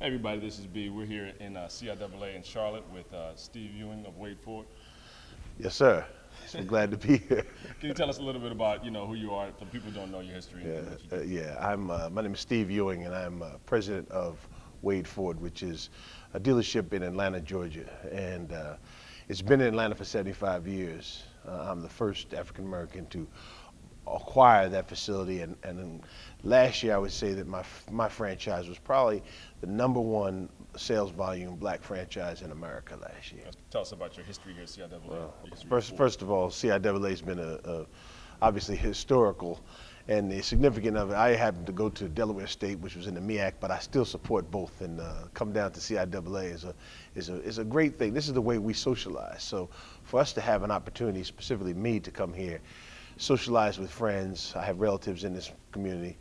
Hey everybody, this is B. We're here in CIAA in Charlotte with Steve Ewing of Wade Ford. Yes, sir. So glad to be here. Can you tell us a little bit about who you are for people who don't know your history? My name is Steve Ewing, and I'm president of Wade Ford, which is a dealership in Atlanta, Georgia, and it's been in Atlanta for 75 years. I'm the first African American to acquire that facility, and then last year I would say that my franchise was probably the #1 sales volume black franchise in America last year. Tell us about your history here at CIAA. Well, first of all, CIAA has been obviously historical, and the significance of it. I happened to go to Delaware State, which was in the MEAC, but I still support both, and come down to CIAA is a great thing. This is the way we socialize. So for us to have an opportunity, specifically me, to come here, socialize with friends. I have relatives in this community,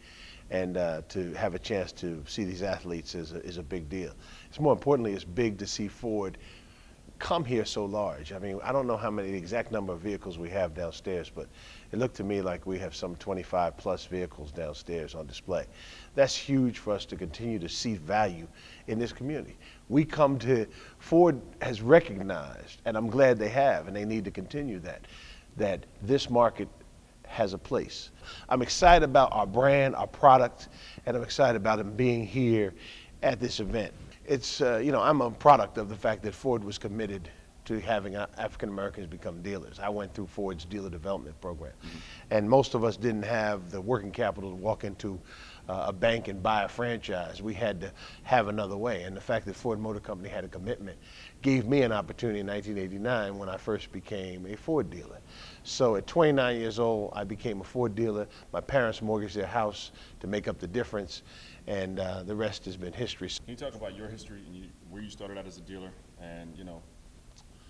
and to have a chance to see these athletes is a big deal. It's more importantly, it's big to see Ford come here so large. I mean, I don't know the exact number of vehicles we have downstairs, but it looked to me like we have some 25 plus vehicles downstairs on display. That's huge for us to continue to see value in this community. Ford has recognized, and I'm glad they have, and they need to continue that this market has a place. I'm excited about our brand, our product, and I'm excited about them being here at this event. It's, I'm a product of the fact that Ford was committed to having African Americans become dealers. I went through Ford's dealer development program, and most of us didn't have the working capital to walk into a bank and buy a franchise. We had to have another way, and the fact that Ford Motor Company had a commitment gave me an opportunity in 1989 when I first became a Ford dealer. So at 29 years old, I became a Ford dealer. My parents mortgaged their house to make up the difference, and the rest has been history. Can you talk about your history and where you started out as a dealer, and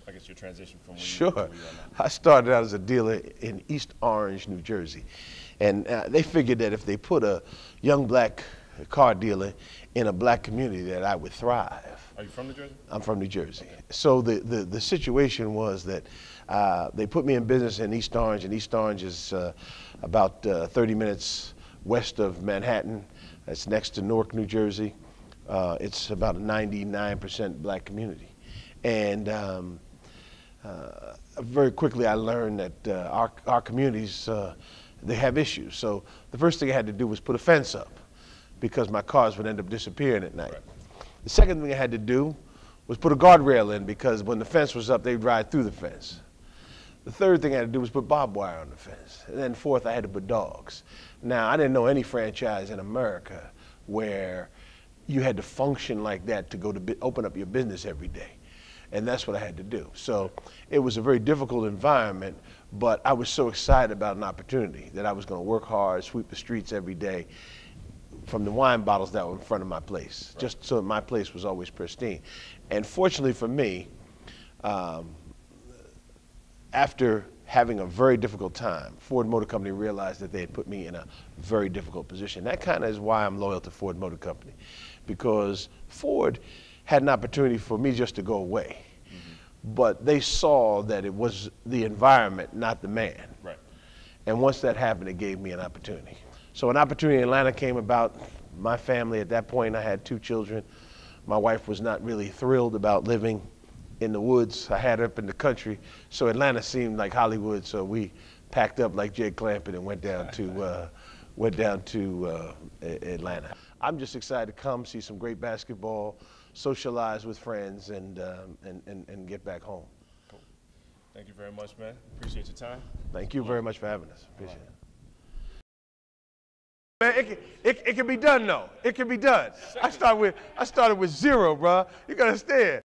I guess your transition from where you are now? I started out as a dealer in East Orange, New Jersey, and they figured that if they put a young black car dealer in a black community that I would thrive. Are you from New Jersey? I'm from New Jersey. Okay. So the situation was that they put me in business in East Orange, and East Orange is about 30 minutes west of Manhattan. It's next to Newark, New Jersey. It's about a 99% black community. And very quickly I learned that our communities, they have issues. So the first thing I had to do was put a fence up, because my cars would end up disappearing at night. Right. The second thing I had to do was put a guardrail in, because when the fence was up, they'd ride through the fence. The third thing I had to do was put barbed wire on the fence. And then fourth, I had to put dogs. Now, I didn't know any franchise in America where you had to function like that to go to open up your business every day. And that's what I had to do. So it was a very difficult environment, but I was so excited about an opportunity that I was going to work hard, sweep the streets every day, from the wine bottles that were in front of my place, right, just so that my place was always pristine. And fortunately for me, after having a very difficult time, Ford Motor Company realized that they had put me in a very difficult position. That kind of is why I'm loyal to Ford Motor Company, because Ford had an opportunity for me just to go away. But they saw that it was the environment, not the man. Right. And once that happened, it gave me an opportunity. So an opportunity in Atlanta came about. My family, at that point, I had 2 children. My wife was not really thrilled about living in the woods. I had her up in the country. So Atlanta seemed like Hollywood, so we packed up like Jay Clampett and went down to Atlanta. I'm just excited to come see some great basketball, socialize with friends, and get back home. Cool. Thank you very much, man. Appreciate your time. Thank you very much for having us. Appreciate it. Man, it can be done though. It can be done. I started with 0, bro. You gotta understand.